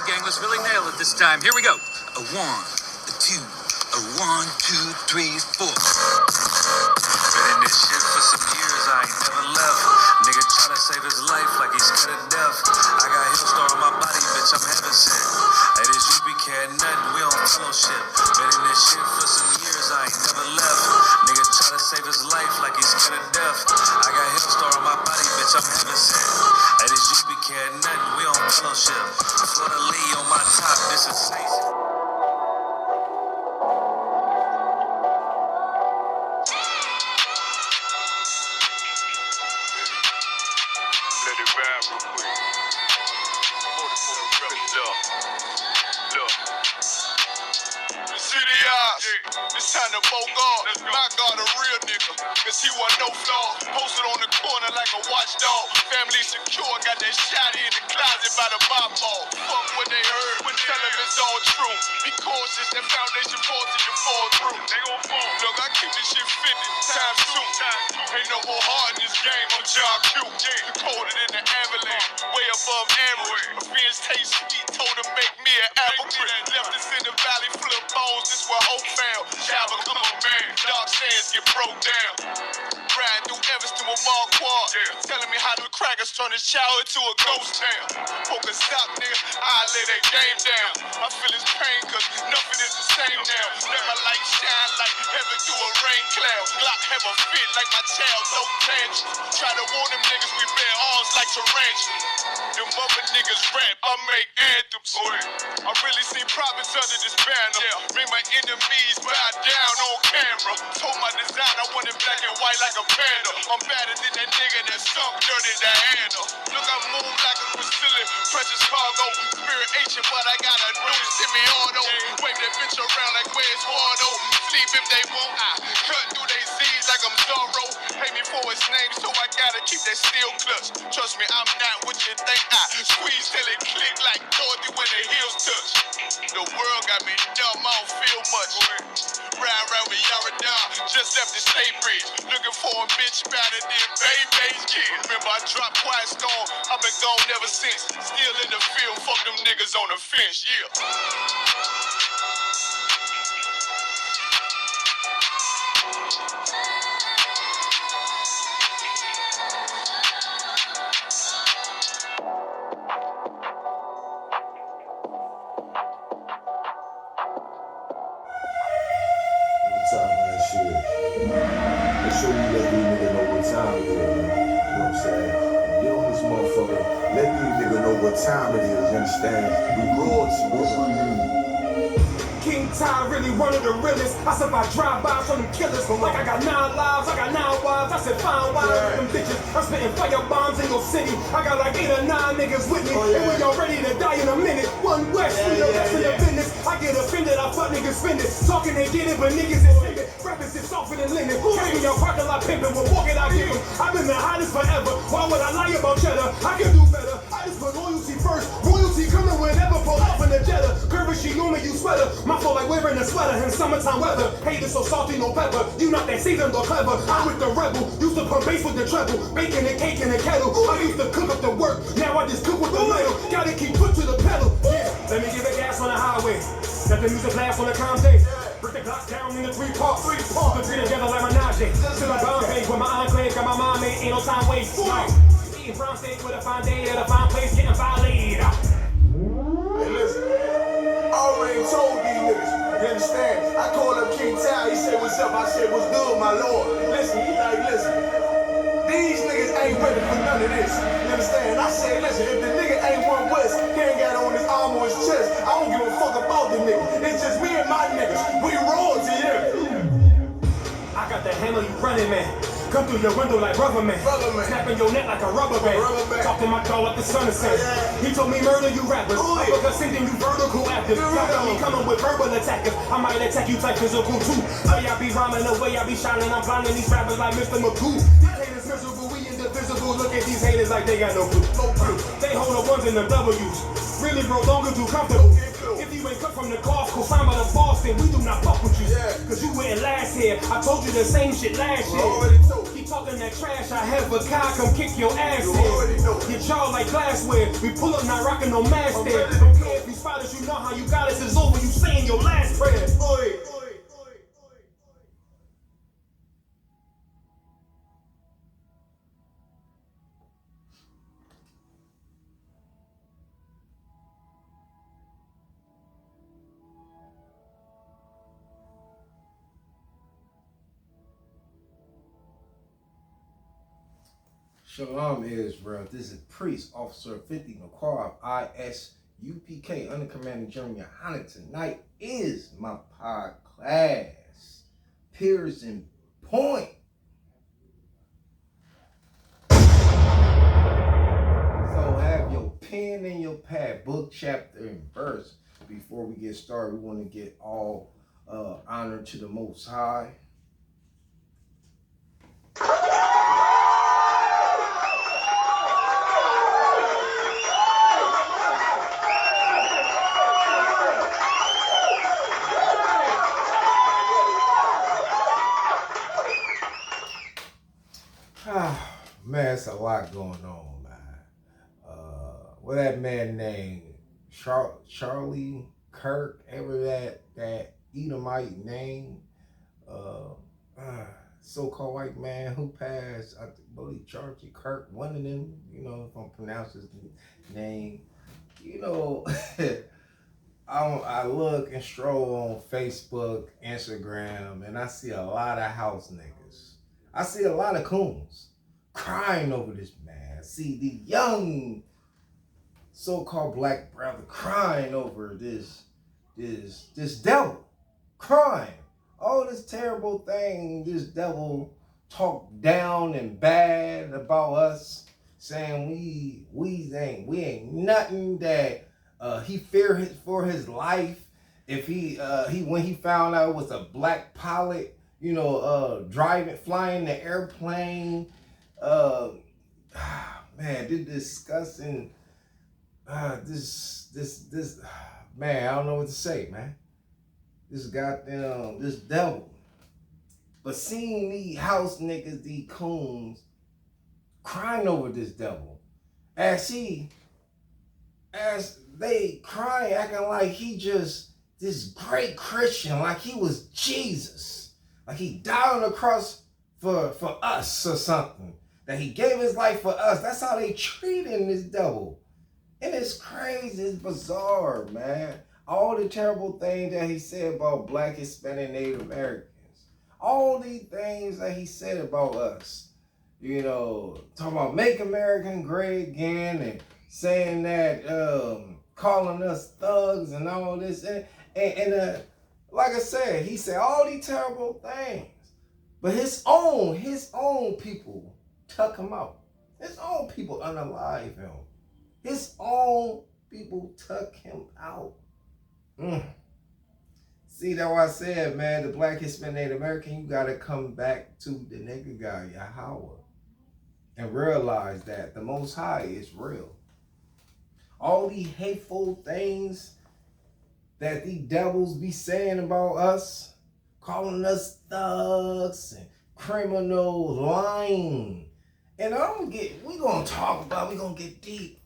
right, gang, let's really nail it this time. Here we go. A 1, a 2, a 1, 2, 3, 4. Been in this shit for some years, I ain't never left. Nigga try to save his life like he's scared of death. I got Hillstar on my body, bitch, I'm heaven sent. Hey, this UB cat nothing, we on fellowship. Been in this shit for some years, I ain't never left. Nigga try to save his life like he's scared of death. I got Hillstar on my body, bitch, I'm heaven sent. Hey, this UB cat nothing, we on fellowship. Florida Lee on my top, this is safe. It's time to poke off. My God, a real nigga, cause he wasn't no flaw. Posted on the corner like a watchdog. Family secure, got that shot in the closet by the mob ball. Fuck what they heard, tell them it's all true. Be cautious, that foundation falls till you fall through. They gon' fall. Look, I keep this shit 50 times 2. Ain't no more heart in this game, I'm John Q. The colder than the avalanche, way above average. A fish taste sweet, told him make me an apple crisp. Left us in the valley full of bones, this where hope found. Shabba, come on, man. Dark sands get broke down. Riding through Evanston with Mark Quad. Telling me how the crackers turn his childhood to a ghost town. Poker stop, nigga, I lay that game down. I feel his pain, cause nothing is the same now. Let my light shine like heaven through a rain cloud. Glock have a fit like my child, no tangent. Try to warn them niggas, we bear arms like tarantulas. Them other niggas rap, I make anthems. I really see prophets under this banner. Make my enemies bow down on camera. Told my design I want it black and white like a panda. I'm better than that nigga that sunk dirt in the handle. Look, I move like a Brazilian, precious cargo. Spirit ancient, but I got a new semi-auto. Wave that bitch around like where's Wardo. Sleep if they won't, I cut through they Z's like I'm Zorro. Pay me for his name, so I gotta keep that steel clutch. Trust me, I'm not what you think. I squeeze till it click like Dorothy when the heels touch. The world got me dumb, I don't feel much. Ride around with Yaradon, just left the state bridge. Looking for a bitch better than Baby's kid. Remember I dropped Quiet Storm, I've been gone ever since. Still in the field, fuck them niggas on the fence, yeah. Time that shit. Make sure you let these niggas know what time it is, man. You know what I'm saying? Get on this motherfucker. Let these niggas know what time it is, you understand? We royalty, what we need. King Ty really one of the realest. I survived drive-bys from them killers. Like I got 9 lives, I got 9 wives. I said fine wives with them bitches. I'm spitting fire bombs in your city. I got like 8 or 9 niggas with me. And when y'all ready to die in a minute, one west, we the rest of the business. I get offended, I fuck niggas spend it. Talking they get it, but niggas is timid. Rappers is softer than linen. Catch me out parking lot pimping, we'll walk it out give them. I've been the hottest forever. Why would I lie about cheddar? I can do better. I just put loyalty first. Royalty coming whenever, pull off in the Jetta. Curvy, she knew me, you sweater. My flow like wearing a sweater in summertime weather. Haters so salty, no pepper. You not that seasoned or clever. I'm with the rebel. Used to pump bass with the treble. Baking and cake in the kettle. I used to cook up the work. Now I just cook with the ladle. Gotta keep foot to the pedal. Yeah, let me give it gas on the highway. Let the music blast on the calm day. Break the blocks down in the 3 parts. Put it together like Menage. Still a Bombay with my enclave. Got my mom made, ain't no time waste. Eating brown steak with a fine day at a fine place, getting violated. Hey, listen. I already told these niggas. You understand? I called up King Ty. He said, what's up? I said, what's good, my lord? Listen, he like, listen. These niggas ain't ready for none of this. You understand? I said, listen, if the nigga ain't one West, he ain't got on his arm or his chest. I don't give a fuck about the nigga. It's just me and my niggas. We royalty here. I got the hammer, you running, man. Come through your window like rubber man. Snapping your neck like a rubber band. Talk to my dog like the sun is set. He told me murder you rappers. Because sending you vertical actors. Got me coming with verbal attackers. I might attack you type physical too. The way I be rhyming, the way I be shining, I'm blinding these rappers like Mr. Magoo. These haters miserable, we indivisible. Look at these haters like they got no clue. They hold the ones and the W's. Really bro, don't get too comfortable. If you ain't cut from the golf course, I'm out of Boston, we do not fuck with you. Cause you went last year. I told you the same shit last year. keep talking that trash, I have a car come kick your ass You already know. in. Your jaw like glassware. We pull up not rocking no mask there. Don't care if you spot us, you know how you got us. It's over, you saying your last prayer. Oi. Shalom Israel. This is Priest Officer 50 McCall, ISUPK, Under Commanding General Yohana. Tonight is my podcast, Peers in Point. So have your pen and your pad, book, chapter, and verse. Before we get started, we want to get all honor to the Most High. Man, it's a lot going on, man. What that man named Charlie Kirk, ever that Edomite name, so-called white man who passed, I believe Charlie Kirk, one of them, you know, if I'm pronouncing his name, you know, I look and stroll on Facebook, Instagram, and I see a lot of house niggas. I see a lot of coons crying over this man. I see the young so-called black brother crying over this devil, crying. All this terrible thing, this devil talk down and bad about us, saying we ain't nothing, that he feared for his life. If he when he found out it was a black pilot, you know, flying the airplane, man, they're discussing this man, I don't know what to say, man. This devil. But seeing these house niggas, these coons, crying over this devil, as they crying, acting like he just this great Christian, like he was Jesus, like he died on the cross for us or something, that he gave his life for us. That's how they treating this devil. And it's crazy, it's bizarre, man. All the terrible things that he said about Black, Hispanic, Native Americans. All these things that he said about us. You know, talking about make America great again, and saying that, calling us thugs and all this. And like I said, he said all these terrible things. But his own people took him out. His own people unalive him. His own people took him out. See, that's why I said, man, the Black, Hispanic, Native American, you got to come back to the nigga guy, Yahweh, and realize that the Most High is real. All these hateful things that these devils be saying about us, calling us thugs and criminals, lying. And we're going to get deep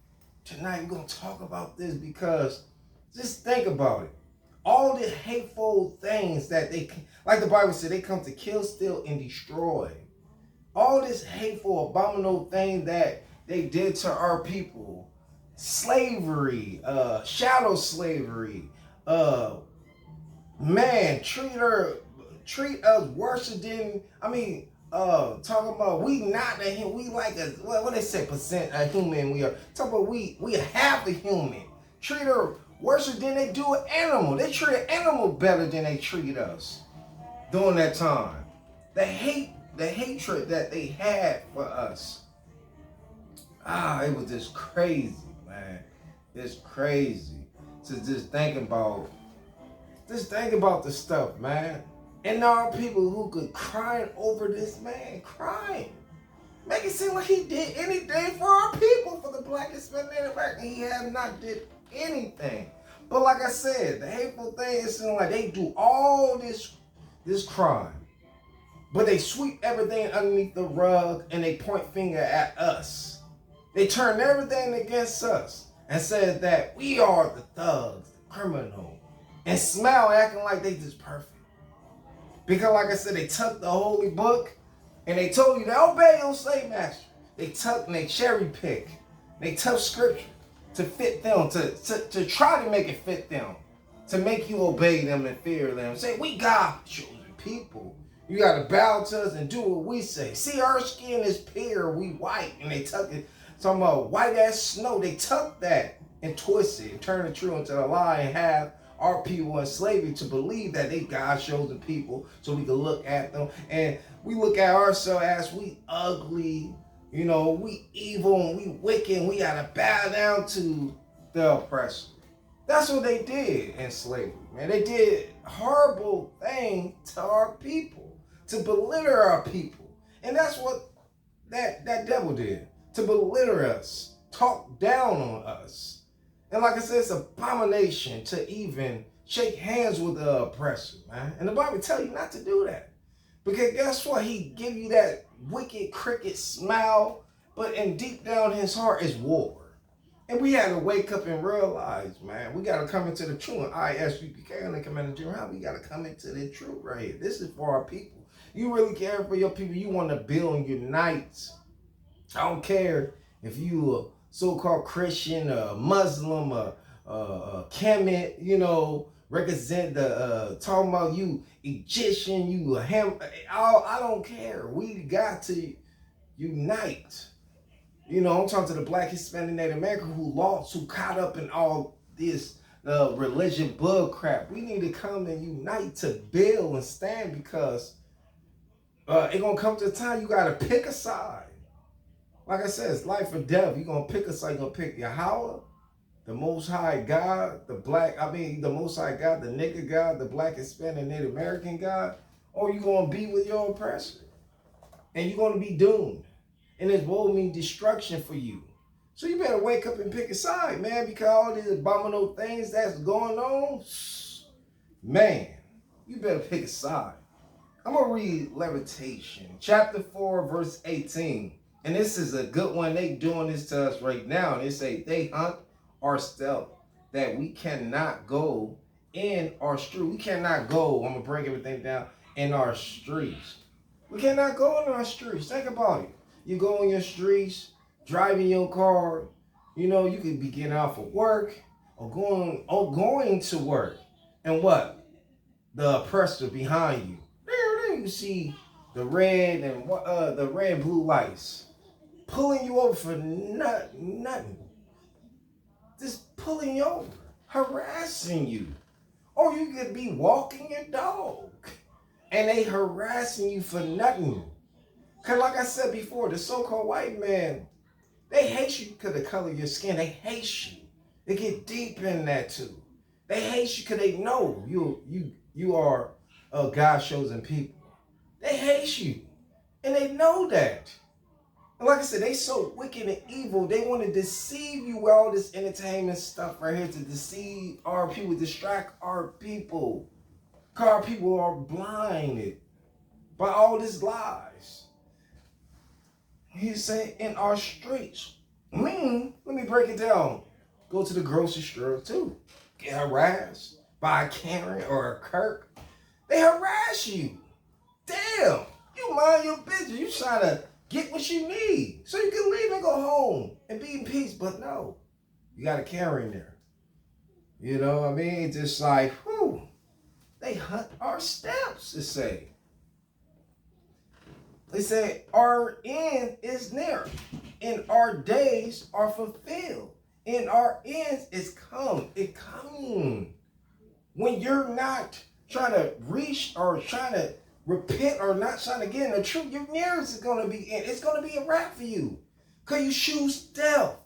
tonight. We're going to talk about this because just think about it. All the hateful things that like the Bible said, they come to kill, steal, and destroy. All this hateful, abominable thing that they did to our people. Slavery, shadow slavery, man, treat us worse than, talking about we like a, what they say, percent a human we are. Talking about we half a human. Treat her worse than they do an animal. They treat an animal better than they treat us during that time. The hatred that they had for us. It was just crazy, man. It's crazy to just think about this stuff, man. And there are people who could cry over this man, crying. Make it seem like he did anything for our people, for the Black, Hispanic, Native American. He have not did anything. But like I said, the hateful thing is like they do all this crime. But they sweep everything underneath the rug and they point finger at us. They turn everything against us and said that we are the thugs, the criminal, and smile acting like they just perfect. Because like I said, they took the holy book and they told you to obey your slave master. They took and they cherry pick. They took scripture to fit them, to try to make it fit them, to make you obey them and fear them. Say, we God's chosen people. You got to bow to us and do what we say. See, our skin is pure, we white. And they took it, talking about white as snow. They took that and twisted and turned the truth into a lie and have our people in slavery to believe that they God's chosen people so we can look at them. And we look at ourselves as we ugly, we evil and we wicked and we got to bow down to the oppressor. That's what they did in slavery, man. They did horrible things to our people, to belittle our people. And that's what that devil did, to belittle us, talk down on us. And like I said, it's an abomination to even shake hands with the oppressor, man. And the Bible tells you not to do that. Because guess what? He give you that wicked cricket smile, but in deep down his heart is war. And we had to wake up and realize, man, we got to come into the truth. And ISUPK and the Commander General, we got to come into the truth right here. This is for our people. You really care for your people. You want to build and unite. I don't care if you a so-called Christian, Muslim, Kemet, represent the, talking about you Egyptian, you I don't care. We got to unite. I'm talking to the Black, Hispanic, Native American who lost, who caught up in all this religion bug crap. We need to come and unite to build and stand because it's going to come to a time you got to pick a side. Like I said, it's life or death. You're going to pick a side. You're going to pick Yahweh, the Most High God, the Most High God, the nigger God, the Black, Hispanic, Native American God, or you're going to be with your oppressor. And you're going to be doomed. And it will mean destruction for you. So you better wake up and pick a side, man, because all these abominable things that's going on, man, you better pick a side. I'm going to read Levitation, chapter 4, verse 18. And this is a good one. They doing this to us right now. And they say, they hunt our stealth, that we cannot go in our street. We cannot go, I'm going to break everything down, in our streets. We cannot go in our streets. Think about it. You go in your streets, driving your car, you could be getting out for work or going to work. And what? The oppressor behind you. There you see the red and the red blue lights pulling you over for nothing. Just pulling you over, harassing you. Or you could be walking your dog and they harassing you for nothing. Because like I said before, the so-called white man, they hate you because of the color of your skin. They hate you. They get deep in that too. They hate you because they know you are a God's chosen people. They hate you. And they know that. And like I said, they so wicked and evil, they want to deceive you with all this entertainment stuff right here to deceive our people, distract our people. Because our people are blinded by all these lies. He said, in our streets. Let me break it down. Go to the grocery store too. Get harassed by a Karen or a Kirk. They harass you. Damn, you mind your business. You trying to get what you need so you can leave and go home and be in peace. But no, you got a Karen there. You know what I mean? It's just like, whew, they hunt our steps, to say. They say, our end is near, and our days are fulfilled, and our ends is come. It coming. When you're not trying to reach or trying to repent or not trying to get in the truth, your nearest is going to be in. It's going to be a wrap for you. Because you choose death.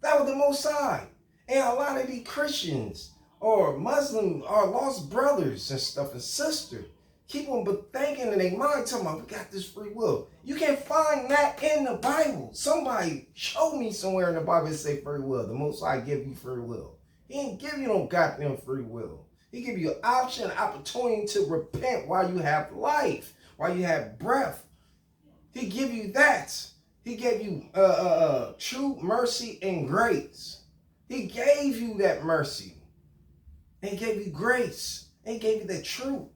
That was the Most High. And a lot of these Christians or Muslim or lost brothers and stuff and sisters keep on but thinking in their mind, talking about, we got this free will. You can't find that in the Bible. Somebody show me somewhere in the Bible that say free will. The Most High give you free will. He ain't give you no goddamn free will. He give you an option, an opportunity to repent while you have life. while you have breath. He give you that. He gave you true mercy and grace. He gave you that mercy. And he gave you grace. And he gave you the truth.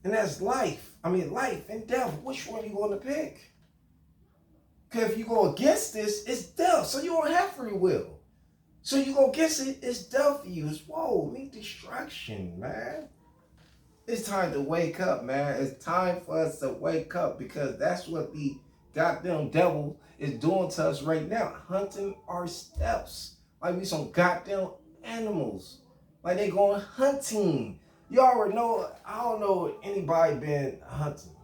And that's life. I mean, life and death. Which one are you going to pick? Because if you go against this, it's death. So you don't have free will. So you go against it, it's death for you. It's need destruction, man. It's time to wake up, man. It's time for us to wake up because that's what the goddamn devil is doing to us right now. Hunting our steps. Like we some goddamn animals. Like they going hunting. You already know, I don't know if anybody been hunting.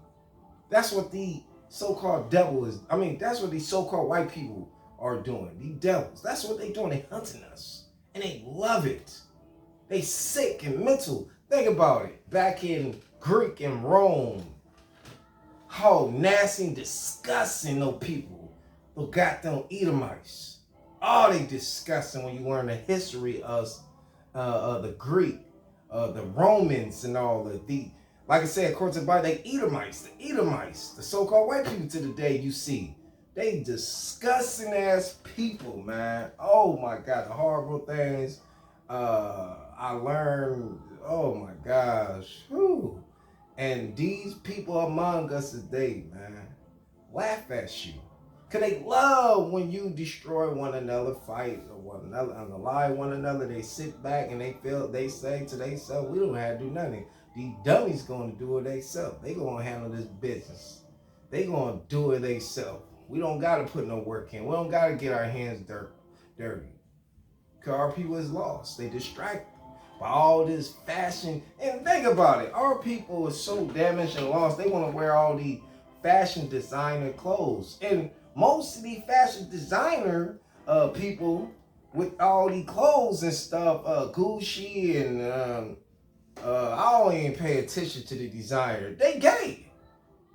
That's what the so-called devil is. I mean, that's what these so-called white people are doing. The devils. That's what they doing. They hunting us. And they love it. They sick and mental. Think about it. Back in Greek and Rome. How nasty and disgusting those people. Those goddamn Edomites. Oh, they disgusting when you learn the history of the Greek, the Romans and all of the, like I said, according to the Bible, they Edomites, the so-called white people to the day you see. They disgusting ass people, man. Oh my God, the horrible things I learned. Oh my gosh. Whew. And these people among us today, man, laugh at you. Because they love when you destroy one another, fight or one another, unalive one another. They sit back and they say to themselves, we don't have to do nothing. These dummies going to do it themselves. They going to handle this business. They going to do it themselves. We don't got to put no work in. We don't got to get our hands dirty. Because our people is lost. They distracted by all this fashion. And think about it. Our people is so damaged and lost. They want to wear all the fashion designer clothes. And most of the fashion designer people with all the clothes and stuff, Gucci and I don't even pay attention to the designer. They gay.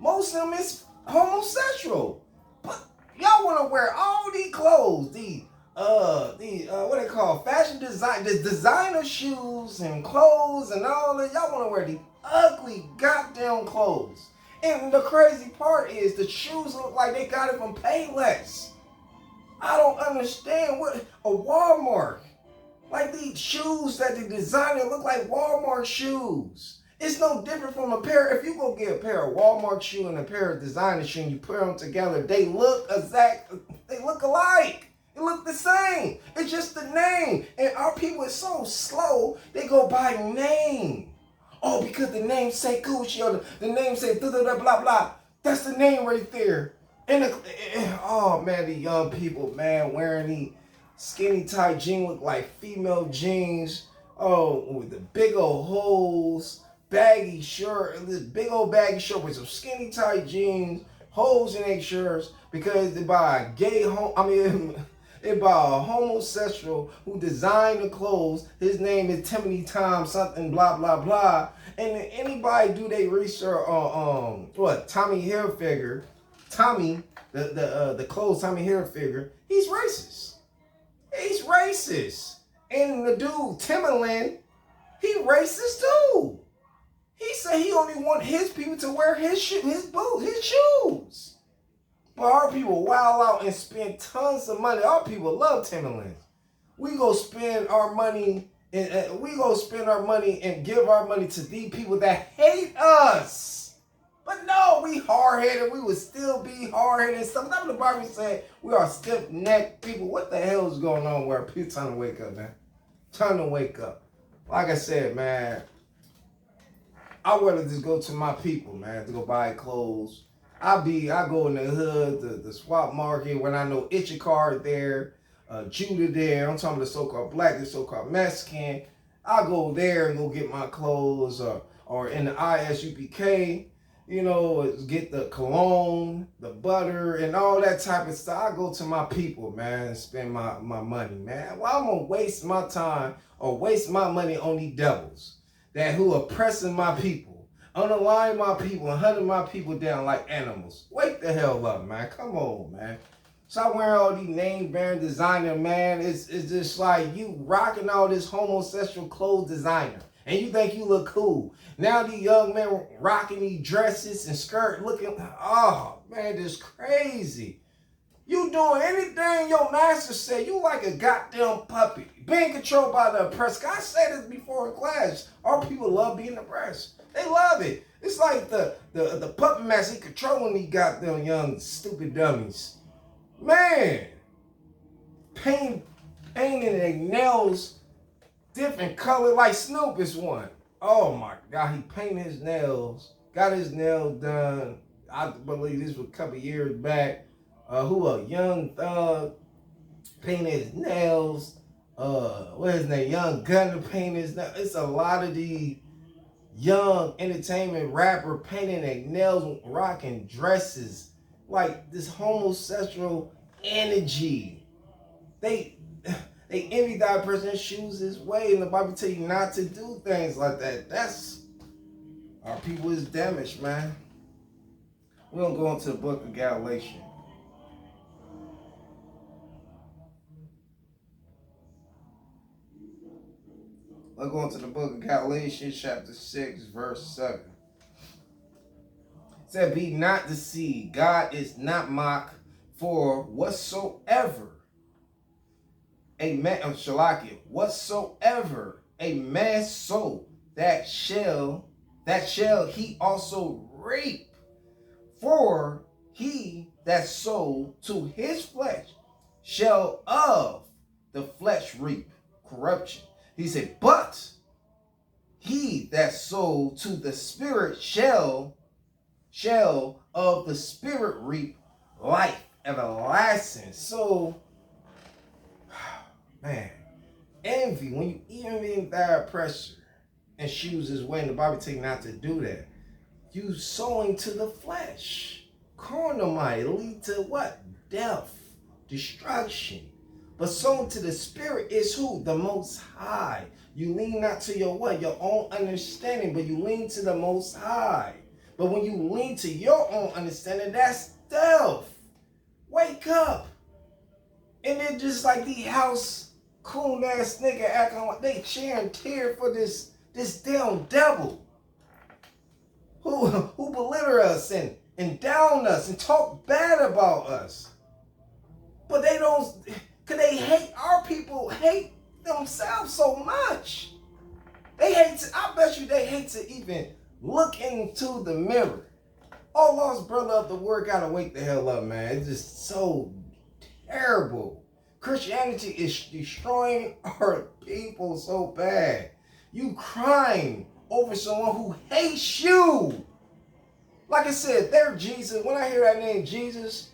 Most of them is homosexual. But y'all want to wear all these clothes, the what they call fashion design, the designer shoes and clothes and all that. Y'all want to wear the ugly goddamn clothes. And the crazy part is the shoes look like they got it from Payless. I don't understand what a Walmart. Like these shoes that the designer look like Walmart shoes. It's no different from a pair. If you go get a pair of Walmart shoe and a pair of designer shoe and you put them together, they look alike. It look the same. It's just the name. And our people is so slow, they go by name. Oh, because the name say Gucci or the name say blah, blah, blah, blah. That's the name right there. And oh, man, the young people, man, wearing the skinny tight jeans look like female jeans. Oh, with the big old holes, baggy shirt, this big old baggy shirt with some skinny tight jeans, holes in their shirts because they buy a they buy a homosexual who designed the clothes. His name is Timothy Tom something blah blah blah. And anybody do they research on Tommy Hilfiger, Tommy the clothes Tommy Hilfiger, he's racist. He's racist. And the dude Timberland, he racist too. He said he only want his people to wear his shoes. But our people wild out and spend tons of money. Our people love Timberlands. We go spend our money and give our money to these people that hate us. But no, we hard-headed. We would still be hard-headed and stuff. That's what the Bible said. We are stiff-necked people. What the hell is going on where people trying to wake up, man? Time to wake up. Like I said, man, I rather just go to my people, man, to go buy clothes. I go in the hood, the swap market, when I know Itchikar there, Judah there. I'm talking about the so-called black, the so-called Mexican. I go there and go get my clothes, or in the ISUPK, get the cologne, the butter, and all that type of stuff. I go to my people, man, and spend my money, man. Well, I'm gonna waste my time or waste my money on these devils who are oppressing my people. Unaligned my people and hunting my people down like animals. Wake the hell up, man. Come on, man. Stop wearing all these name-brand designer, man. It's just like you rocking all this homosexual clothes designer. And you think you look cool. Now these young men rocking these dresses and skirt looking, oh man, this crazy. You doing anything your master say, you like a goddamn puppy. Being controlled by the oppressor. I said this before in class. Our people love being oppressed. They love it. It's like the puppet master controlling these goddamn young stupid dummies. Man. Painting their nails different color, like Snoop is one. Oh my God, he painted his nails, got his nails done. I believe this was a couple years back. A Young Thug painted his nails. What is his name? Young Gunner painted his nails. It's a lot of the young entertainment rapper painting their nails, rocking dresses, like this homosexual energy. They envy that person's shoes his way, and the Bible tell you not to do things like that. That's our people is damaged, man. We're gonna go into the book of Galatians. Let's go into the book of Galatians, chapter 6, verse 7. It said, be not deceived, God is not mocked, for whatsoever whatsoever a man sow, that shall he also reap. For he that sow to his flesh shall of the flesh reap corruption. He said, but he that sow to the spirit shall of the spirit reap life everlasting. So, man, envy, when you even in dire pressure and shoes his way, and the Bible tell you not to do that. You sowing to the flesh. Carnal might lead to what? Death, destruction. But sowing to the spirit is who? The Most High. You lean not to your what? Your own understanding, but you lean to the Most High. But when you lean to your own understanding, that's death. Wake up. And then just like the house cool ass nigga acting like they cheer and tear for this damn devil who belittle us and down us and talk bad about us. But they don't, cause they hate, our people hate themselves so much. They hate to, I bet you they hate to even look into the mirror. Oh, lost brother of the word, gotta wake the hell up, man. It's just so terrible. Christianity is destroying our people so bad. You crying over someone who hates you. Like I said, they're Jesus. When I hear that name Jesus,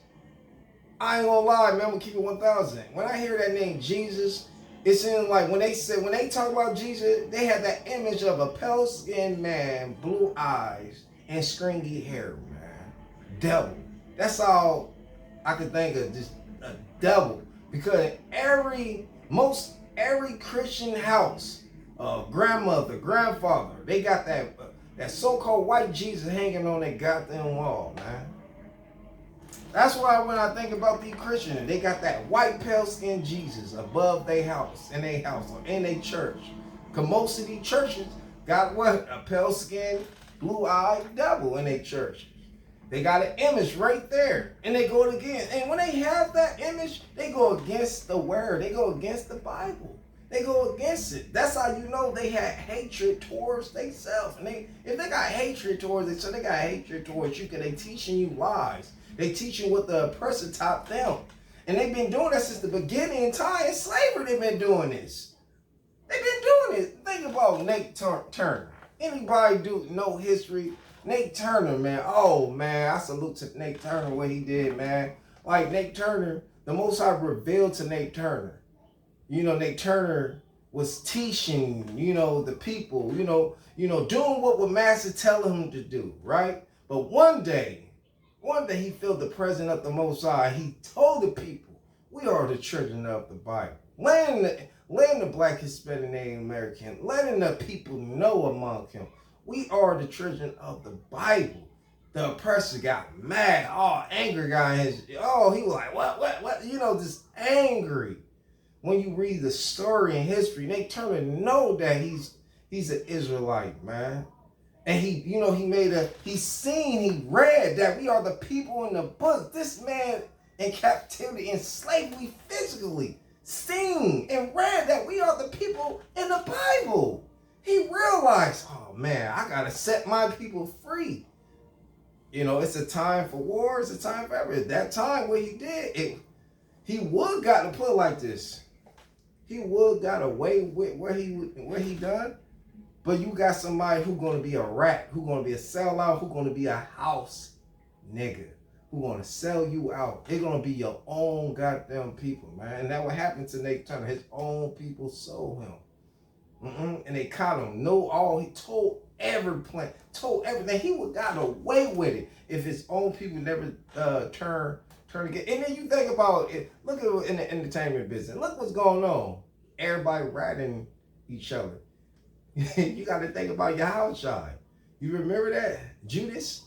I ain't gonna lie, man, I'm gonna keep it 1,000. When I hear that name Jesus, it seems like when they talk about Jesus, they have that image of a pale-skinned man, blue eyes, and stringy hair, man. Devil. That's all I could think of, just a devil. Because every Christian house, grandmother, grandfather, they got that so-called white Jesus hanging on their goddamn wall, man. That's why when I think about these Christians, they got that white pale-skinned Jesus above their house, in their house, or in their church. Because most of these churches got what? A pale-skinned, blue-eyed devil in their churches. They got an image right there, and they go against. And when they have that image, they go against the word. They go against the Bible. They go against it. That's how you know they had hatred towards themselves. And if they got hatred towards themselves, they got hatred towards you because they teaching you lies. They teaching what the oppressor taught them. And they've been doing that since the beginning in time. In slavery, they've been doing this. They've been doing it. Think about Nate Turner. Anybody know history? Nate Turner, man. Oh, man. I salute to Nate Turner, what he did, man. Like, Nate Turner, the Most High revealed to Nate Turner. You know, Nate Turner was teaching, the people, doing what the master telling him to do, right? But one day he felt the presence of the Most High. He told the people, we are the children of the Bible. Letting the Black, Hispanic, Native American, letting the people know among him, we are the children of the Bible. The oppressor got mad. Oh, anger got in his, he was like, what? Just angry. When you read the story and history, Nate Turner know that He's an Israelite, man. And he read that we are the people in the book. This man in captivity, in slavery physically, seen and read that we are the people in the Bible. He realized, oh man, I gotta set my people free. It's a time for war, it's a time for everything. That time where he did it, he would got to put it like this. He would got away with what he done. But you got somebody who gonna be a rat, who gonna be a sellout, who gonna be a house nigga, who gonna sell you out. They're gonna be your own goddamn people, man. And that what happened to Nate Turner. His own people sold him. And they caught him. He told everything. He would got away with it if his own people never turn again. And then you think about it. Look at it in the entertainment business. Look what's going on. Everybody ratting each other. You got to think about Yahushua. You remember that? Judas?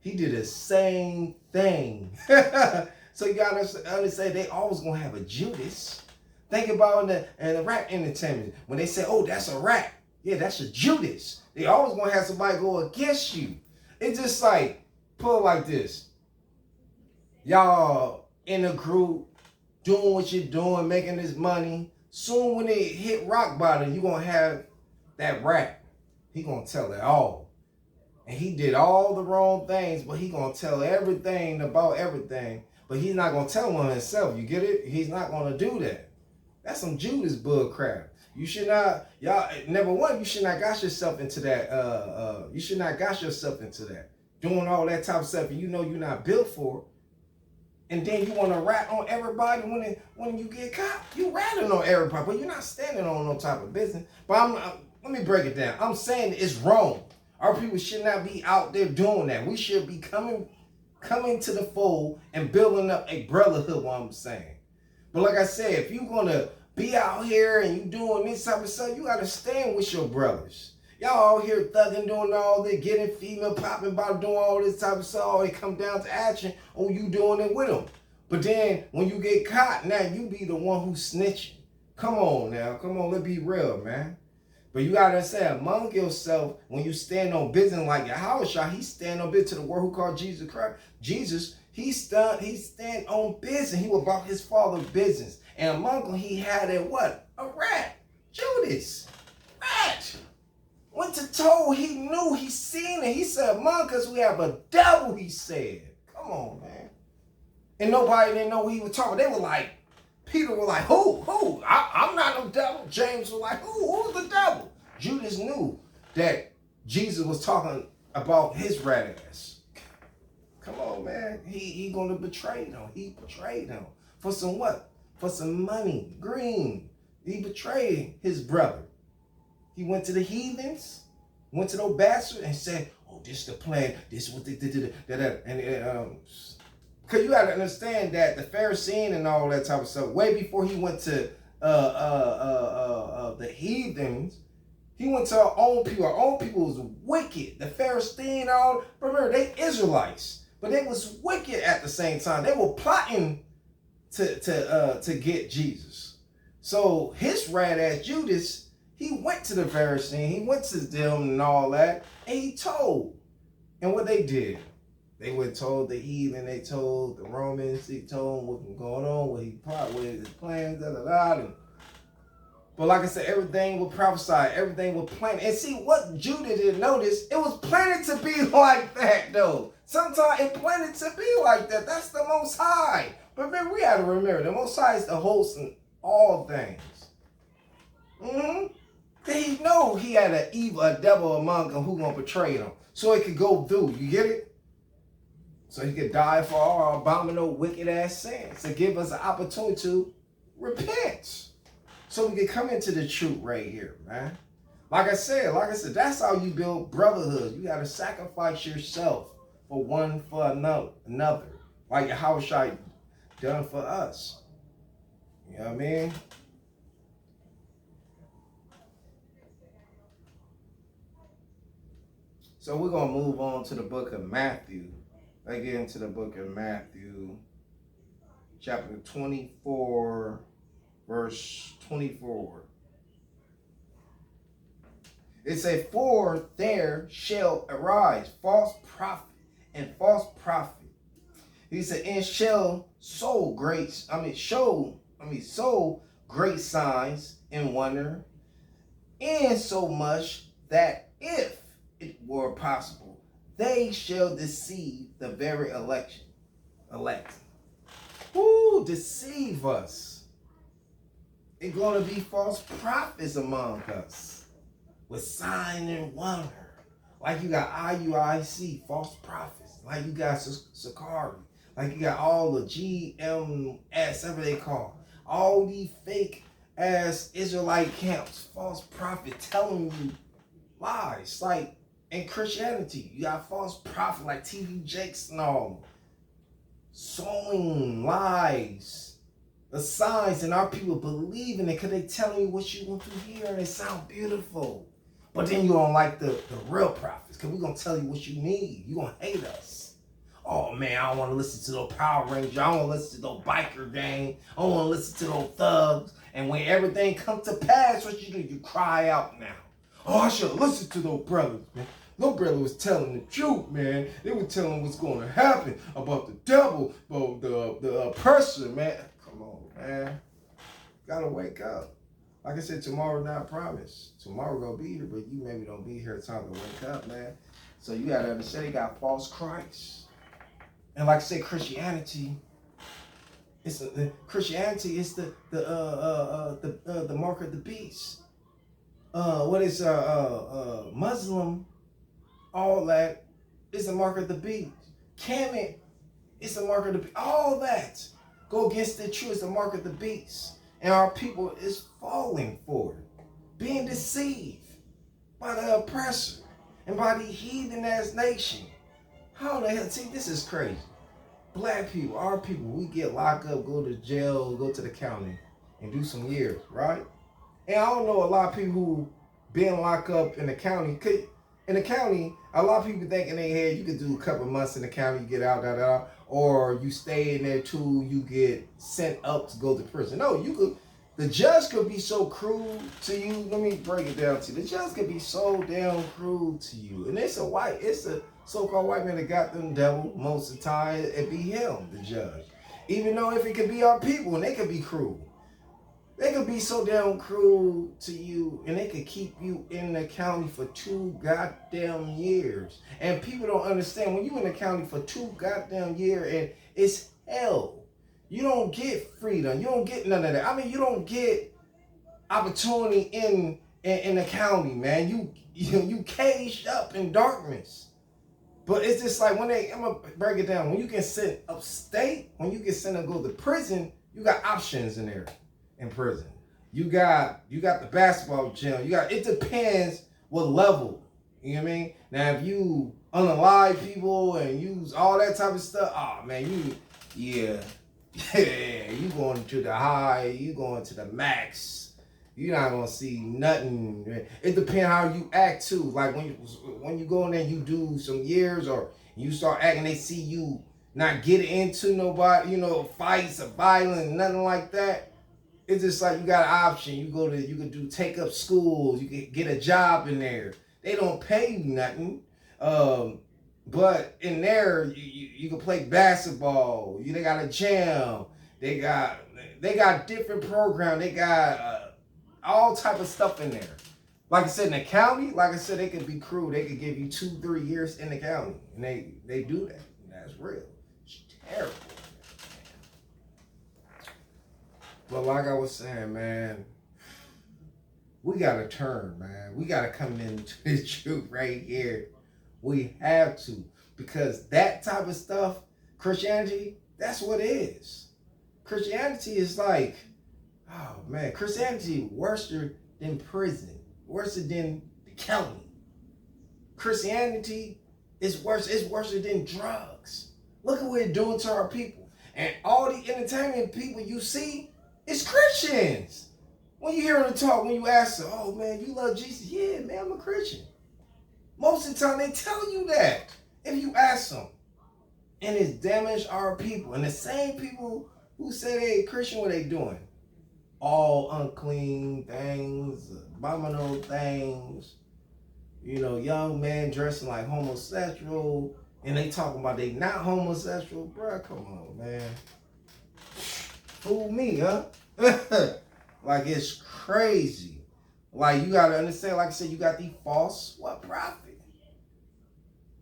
He did the same thing. So you got to understand they always going to have a Judas. Think about in the rap entertainment. When they say, oh, that's a rap. Yeah, that's a Judas. They always going to have somebody go against you. It's just like, put it like this. Y'all in a group, doing what you're doing, making this money. Soon when they hit rock bottom, you're going to have that rat. He going to tell it all. And he did all the wrong things, but he going to tell everything about everything. But he's not going to tell on himself. You get it? He's not going to do that. That's some Judas bull crap. You should not, number one, you should not got yourself into that. You should not got yourself into that. Doing all that type of stuff and you know you're not built for it. And then you want to rat on everybody when you get caught. You ratting on everybody, but you're not standing on no type of business. But let me break it down. I'm saying it's wrong. Our people should not be out there doing that. We should be coming to the fold and building up a brotherhood, what I'm saying. But like I said, if you're going to be out here and you doing this type of stuff, you got to stand with your brothers. Y'all out here thugging, doing all this, getting female popping about doing all this type of stuff. Oh, they come down to action. Oh, you doing it with them. But then when you get caught, now you be the one who's snitching. Come on now. Come on, let's be real, man. But you got to understand, among yourself, when you stand on business like Yahushua, he stand on business to the word who called Jesus Christ. Jesus, he stand on business. He was about his father's business. And among them, he had a what? A rat. Judas. Rat. Went to told, he knew, he seen it. He said, among us, we have a devil, he said. Come on, man. And nobody didn't know what he was talking. They were like, Peter was like, who? I'm not no devil. James was like, who's the devil? Judas knew that Jesus was talking about his rat ass. Come on, man. He gonna betray them. He betrayed them. For some what? For some money. Green. He betrayed his brother. He went to the heathens, went to those bastards and said, oh, this is the plan. This is what they did. And because you got to understand that the Pharisee and all that type of stuff, way before he went to the heathens, he went to our own people. Our own people was wicked. The Pharisee and all, remember, they Israelites, but they was wicked at the same time. They were plotting to get Jesus. So his rat ass Judas, he went to the Pharisee, he went to them and all that, and he told. And what they did, they went told the heathen, they told the Romans, they told them what was going on, what he plot, what his plans, But like I said, everything was prophesied, everything was planned. And see, what Judah didn't notice, it was planned to be like that, though. Sometimes it planned to be like that. That's the Most High. But remember, we got to remember, the Most High is the host in all things. He know he had a devil among them who gonna betray him, so it could go through. You get it? So he could die for our abominable, wicked ass sins to give us an opportunity to repent, so we can come into the truth right here, man. Like I said, that's how you build brotherhood. You gotta sacrifice yourself for one for another, like Yahushua done for us. You know what I mean? So we're going to move on to the book of Matthew. Let's get into the book of Matthew, chapter 24, verse 24. It said, for there shall arise false prophet and false prophet. He said, and shall show great signs and wonder, and so much that if it were possible, they shall deceive the very elect. Who deceive us? It's going to be false prophets among us with sign and wonder. Like you got IUIC, false prophets. Like you got Sakari. Like you got all the GMS, whatever they call. All these fake ass Israelite camps, false prophets telling you lies. Like in Christianity, you got false prophets like TV Jakes and all. Sowing lies, the signs, and our people believe in it because they telling you what you want to hear and it sound beautiful. But then you don't like the real prophets because we're going to tell you what you need. You're going to hate us. Oh man, I don't want to listen to no Power Ranger. I don't want to listen to no biker gang. I don't want to listen to no thugs. And when everything comes to pass, what you do? You cry out now. Oh, I should listen to those brothers, man. No brother was telling the truth, man. They were telling what's going to happen about the devil, about the oppressor, man. Come on, man. Gotta wake up. Like I said, tomorrow not promised. Tomorrow gonna be here, but you maybe don't be here time to wake up, man. So you gotta understand they got false Christ. And like I said, Christianity is the mark of the beast. What is Muslim? All that is the mark of the beast. Kemet is the mark of the beast. All that go against the truth is the mark of the beast. And our people is falling for it. Being deceived by the oppressor and by the heathen ass nation. How the hell? See, this is crazy. Black people, our people, we get locked up, go to jail, go to the county, and do some years, right? And I don't know a lot of people who been locked up in the county. In the county, a lot of people think in their head you could do a couple of months in the county, you get out, or you stay in there too, you get sent up to go to prison. No, you could. The judge could be so cruel to you. Let me break it down to you. The judge could be so damn cruel to you, and it's a so-called white man that got them devil most of the time. It be him, the judge. Even though if it could be our people, and they could be cruel. They could be so damn cruel to you, and they could keep you in the county for 2 goddamn years. And people don't understand, when you in the county for 2 goddamn years, and it's hell. You don't get freedom. You don't get none of that. I mean, you don't get opportunity in the county, man. You caged up in darkness. But it's just like I'm gonna break it down. When you get sent upstate, when you get sent to go to prison, you got options in there. In prison, you got the basketball gym. It depends what level. You know what I mean? Now, if you unalive people and use all that type of stuff, oh man, you going to the high, you going to the max. You're not gonna see nothing. It depends how you act too. Like when you go in there, you do some years, or you start acting, they see you not getting into nobody, fights or violence, nothing like that. It's just like you got an option. You can take up schools. You can get a job in there. They don't pay you nothing. But in there, you can play basketball. They got a gym. They got different programs. They got all type of stuff in there. Like I said, in the county, they could be cruel. They could give you 2-3 years in the county. And they do that. And that's real. It's terrible. But like I was saying, man, we got to turn, man. We got to come into this truth right here. We have to. Because that type of stuff, Christianity, that's what it is. Christianity is like, oh man, Christianity worse than prison. Worse than the county. Christianity is worse. It's worse than drugs. Look at what it's doing to our people. And all the entertainment people you see, it's Christians. When you hear them talk, when you ask them, oh man, you love Jesus? Yeah, man, I'm a Christian. Most of the time they tell you that if you ask them. And it's damaged our people. And the same people who say they Christian, what they doing? All unclean things, abominable things. You know, young men dressing like homosexual, and they talking about they not homosexual. Bruh, come on, man. Fool me, huh? Like, it's crazy. Like, you gotta understand, like I said, you got the false what prophet.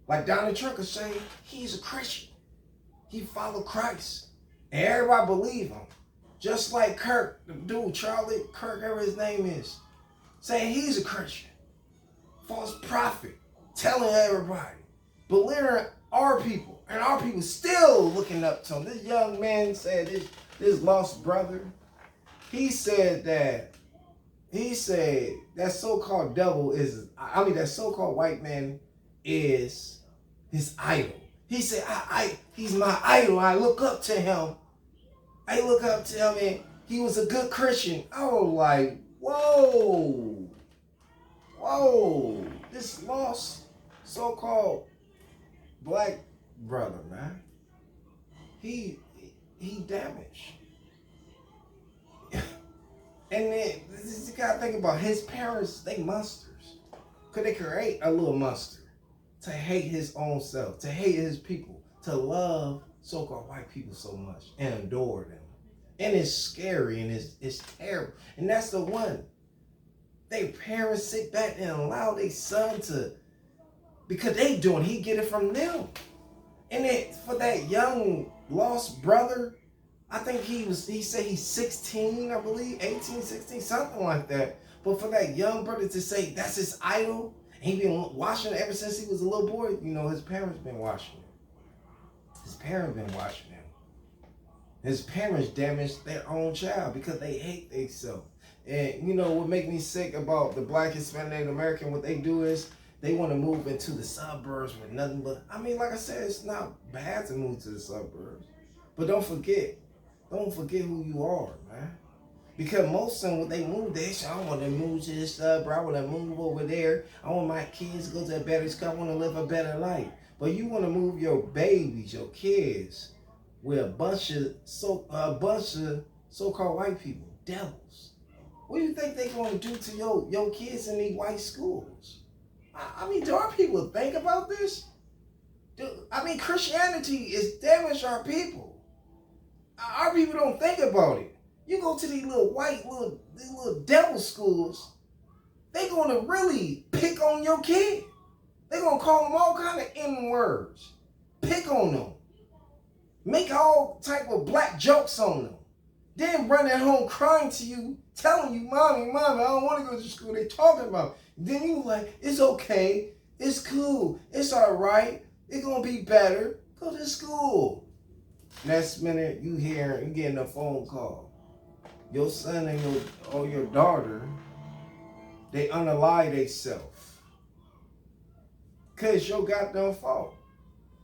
Like Donald Trump could say, he's a Christian. He followed Christ. And everybody believe him. Just like Kirk, the dude, Charlie Kirk, whatever his name is, saying he's a Christian. False prophet. Telling everybody. Belittling our people. And our people still looking up to him. This young man said, this lost brother, he said that so-called devil is, that so-called white man is his idol. He said, he's my idol. I look up to him. And he was a good Christian. I was like, whoa. This lost so-called black brother, man. He damaged. And then you gotta think about his parents, they monsters. Could they create a little monster to hate his own self, to hate his people, to love so-called white people so much and adore them? And it's scary and it's terrible. And that's the one. They parents sit back and allow their son to, because they doing, he get it from them. And then for that young lost brother, I think he said he's 16, I believe, 18, 16, something like that. But for that young brother to say that's his idol, and he been watching it ever since he was a little boy, you know, his parents been watching it. His parents damaged their own child because they hate themselves. And you know what make me sick about the black, Hispanic, Native American, what they do is they want to move into the suburbs with nothing but, like I said, it's not bad to move to the suburbs. But don't forget who you are, man. Because most of them, when they move, they say, I want to move to this suburb, I want to move over there, I want my kids to go to a better school, I want to live a better life. But you want to move your babies, your kids, with a bunch of so-called white people, devils. What do you think they're going to do to your kids in these white schools? Do our people think about this? Christianity is damaged our people. Our people don't think about it. You go to these little devil schools, they gonna really pick on your kid. They gonna call them all kind of N words, pick on them, make all type of black jokes on them, then run at home crying to you, telling you, mommy, I don't want to go to school. They talking about. Then you like, it's okay, it's cool, it's all right, it's gonna be better. Go to school. Next minute, you getting a phone call. Your son and your daughter, they unalive themselves. Because your goddamn fault.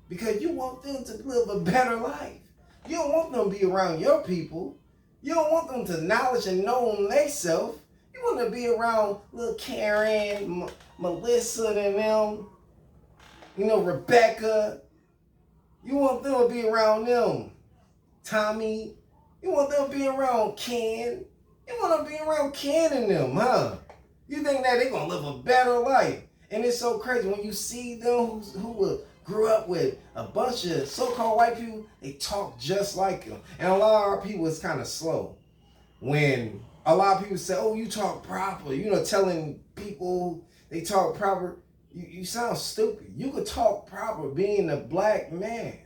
Because you want them to live a better life. You don't want them to be around your people. You don't want them to knowledge and know themselves. You want to be around little Karen, Melissa and them, Rebecca. You want them to be around them. Tommy, you want them to be around Ken. You want them to be around Ken and them, huh? You think that they're going to live a better life. And it's so crazy when you see them who grew up with a bunch of so-called white people, they talk just like them. And a lot of our people is kind of slow. When a lot of people say, oh, you talk proper, telling people they talk proper, you sound stupid. You could talk proper being a black man.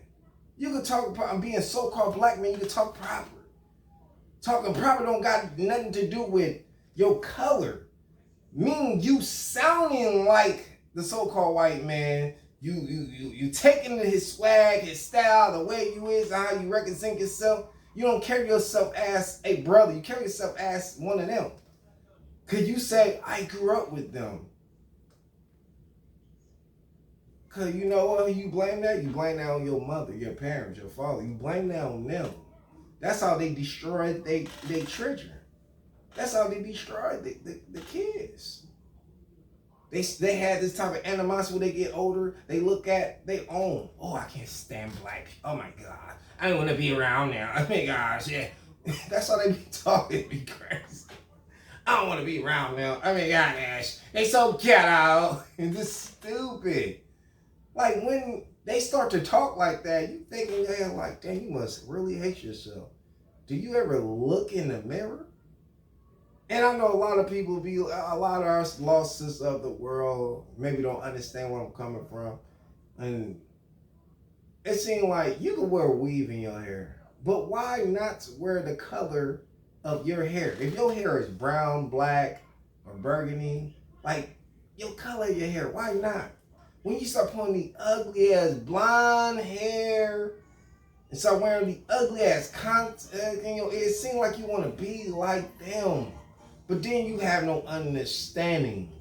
You could talk proper being so-called black man, you could talk proper. Talking proper don't got nothing to do with your color. Meaning you sounding like the so-called white man. You taking his swag, his style, the way you is, how you represent yourself. You don't carry yourself as a brother. You carry yourself as one of them. Could you say, I grew up with them? Because you know what? You blame that? You blame that on your mother, your parents, your father. You blame that on them. That's how they destroyed their children. That's how they destroyed the kids. They had this type of animosity when they get older. They look at their own. Oh, I can't stand black people. Oh my God. I don't want to be around now. Oh my gosh, yeah. That's how they be talking. Be crazy. I don't want to be around them. I mean, gosh, they so ghetto and just stupid. Like when they start to talk like that, you thinking they're like, damn, you must really hate yourself. Do you ever look in the mirror? And I know a lot of people a lot of us losses of the world maybe don't understand where I'm coming from. And it seems like you can wear a weave in your hair, but why not wear the color of your hair? If your hair is brown, black, or burgundy, like your color of your hair, why not? When you start putting the ugly ass blonde hair and start wearing the ugly ass contact, it seems like you want to be like them. But then you have no understanding.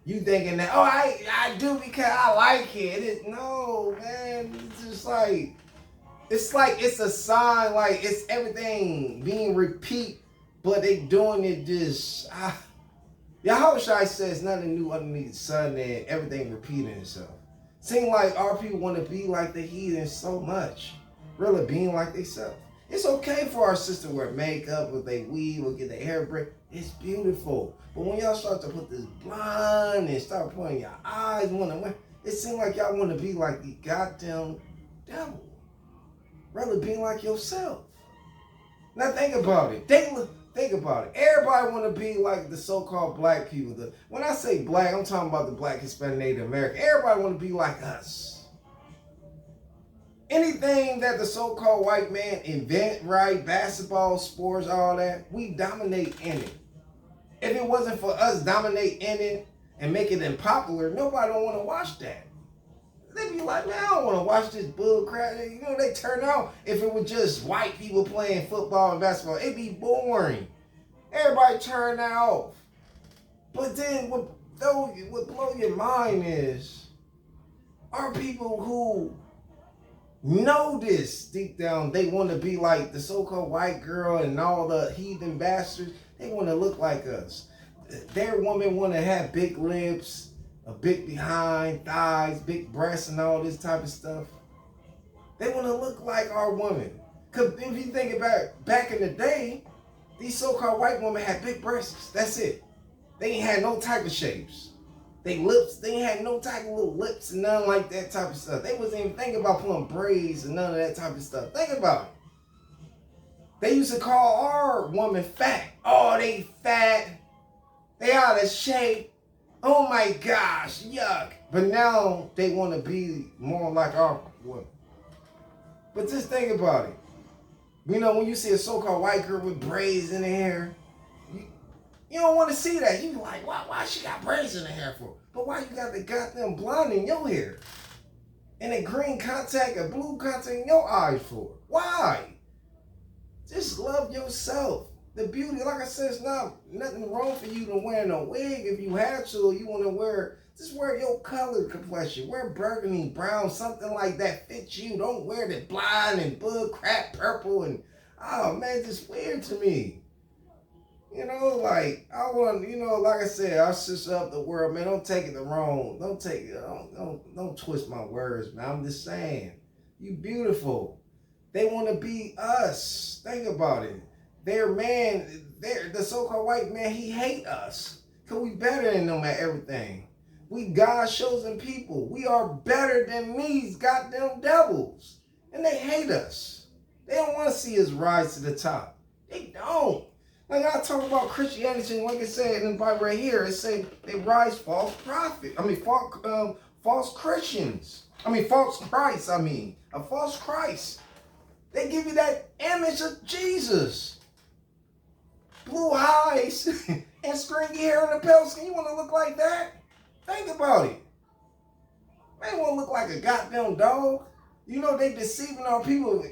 You thinking that, oh, I do because I like it. No, man. It's just like, it's a sign, like it's everything being repeat, but they doing it just, Yahushua says nothing new underneath the sun and everything repeating itself. Seem like our people want to be like the heathen so much. Really being like themselves. It's okay for our sister to wear makeup, or they weave, or get their hair braid. It's beautiful. But when y'all start to put this blonde and start putting your eyes, it seems like y'all want to be like the goddamn devil. Rather being like yourself. Now think about it. Think about it. Everybody want to be like the so-called black people. When I say black, I'm talking about the black, Hispanic, Native American. Everybody want to be like us. Anything that the so-called white man invent, right? Basketball, sports, all that, we dominate in it. If it wasn't for us dominate in it and make it unpopular, nobody don't want to watch that. They be like, man, I don't want to watch this bull crap. You know, they turn out, if it was just white people playing football and basketball, it'd be boring. Everybody turn that off. But then what blow your mind is, our people who know this deep down, they want to be like the so-called white girl and all the heathen bastards. They want to look like us. Their women want to have big lips, a big behind, thighs, big breasts, and all this type of stuff. They want to look like our women. Because if you think about back in the day, these so-called white women had big breasts. That's it. They ain't had no type of shapes. They ain't had no type of little lips and nothing like that type of stuff. They wasn't even thinking about putting braids and none of that type of stuff. Think about it. They used to call our woman fat. Oh, they fat. They out of shape. Oh my gosh, yuck. But now they want to be more like our women. But just think about it. You know, when you see a so-called white girl with braids in her hair, you don't want to see that. You like, why she got braids in her hair for? But why you got the goddamn blonde in your hair? And a green contact, a blue contact in your eyes for? Why? Just love yourself. The beauty, like I said, it's not nothing wrong for you to wear a wig if you have to, or you want to wear, just wear your color complexion. Wear burgundy, brown, something like that fits you. Don't wear the blonde and bug crap purple and, oh man, it's just weird to me. You know, like, I want, you know, like I said, our sister of the world, man, don't take it the wrong. Don't twist my words, man. I'm just saying, you beautiful. They want to be us. Think about it. The so-called white man, he hate us. Because we better than them at everything. We God's chosen people. We are better than these goddamn devils. And they hate us. They don't want to see us rise to the top. They don't. Like I talk about Christianity, like I said in the Bible right here, it say they rise false prophets. False Christians. false Christ. A false Christ. They give you that image of Jesus. Blue eyes and stringy hair and a pale skin. You want to look like that? Think about it. Man, want to look like a goddamn dog. You know they deceiving our people,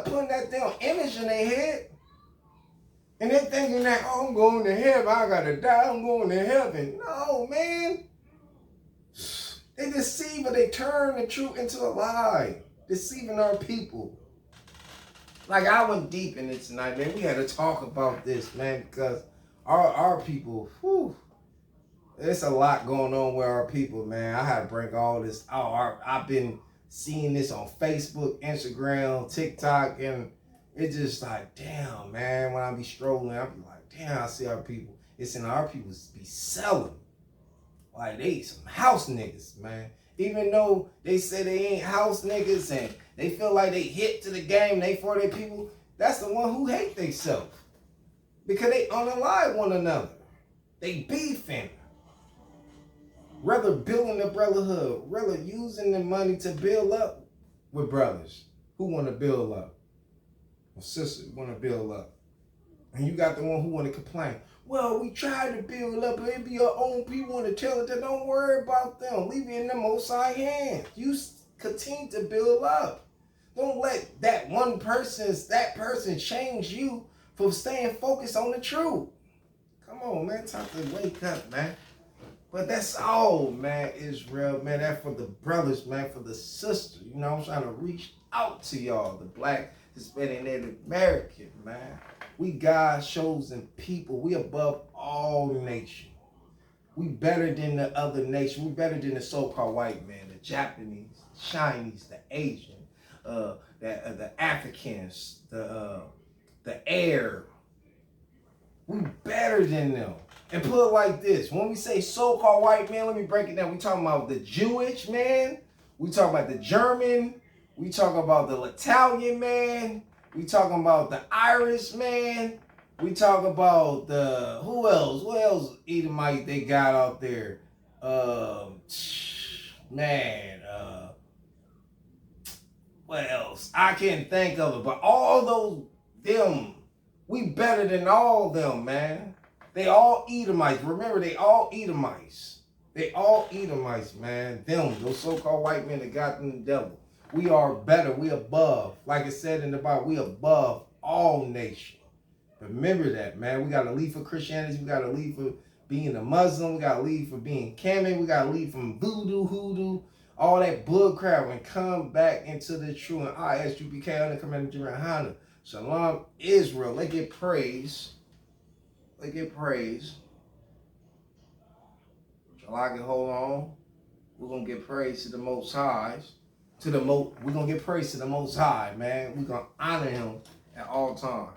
putting that damn image in their head. And they're thinking that, oh, I'm going to heaven. I got to die. I'm going to heaven. No, man. They deceive, but they turn the truth into a lie. Deceiving our people. Like, I went deep in it tonight, man. We had to talk about this, man, because our people, whew, there's a lot going on with our people, man. I had to bring all this out. I've been seeing this on Facebook, Instagram, TikTok, and it's just like, damn, man, when I be strolling, I be like, damn, I see our people. It's in our people be selling. Like they some house niggas, man. Even though they say they ain't house niggas and they feel like they hit to the game, they for their people, that's the one who hate themselves. Because they unalive one another. They beefing. Rather building the brotherhood, rather using the money to build up with brothers who want to build up. Or sisters who want to build up. And you got the one who want to complain. Well, we tried to build up, but it be your own people want to tell it that don't worry about them. Leave it in the Most High hands. You continue to build up. Don't let that person change you from staying focused on the truth. Come on, man. Time to wake up, man. But that's all, man, Israel, man. That's for the brothers, man, for the sisters. You know, I'm trying to reach out to y'all, the Black, Hispanic, Native American, man. We God's chosen people. We above all nations. We better than the other nation. We better than the so-called white man, the Japanese, the Chinese, the Asian, the Africans, the Arab. We better than them. And put it like this. When we say so-called white man, let me break it down. We talking about the Jewish man. We talking about the German. We talking about the Italian man. We talking about the Irish man. We talk about the, who else? What else Edomite they got out there? What else? I can't think of it. But all those, them, we better than all them, man. They all Edomites. Remember, they all Edomites. They all Edomites, man. Them, those so-called white men that got them the devil. We are better. We above. Like it said in the Bible, we above all nations. Remember that, man. We got to leave for Christianity. We got to leave for being a Muslim. We got to leave for being Catholic. We got to leave from voodoo, hoodoo, all that bull crap, and come back into the true. And I, as you became under Commander General Hana. Shalom, Israel. Let's get praise. Let's get praise. Shall I can hold on? We're going to get praise to the Most High. We're going to get praise to the Most High, man. We're going to honor him at all times.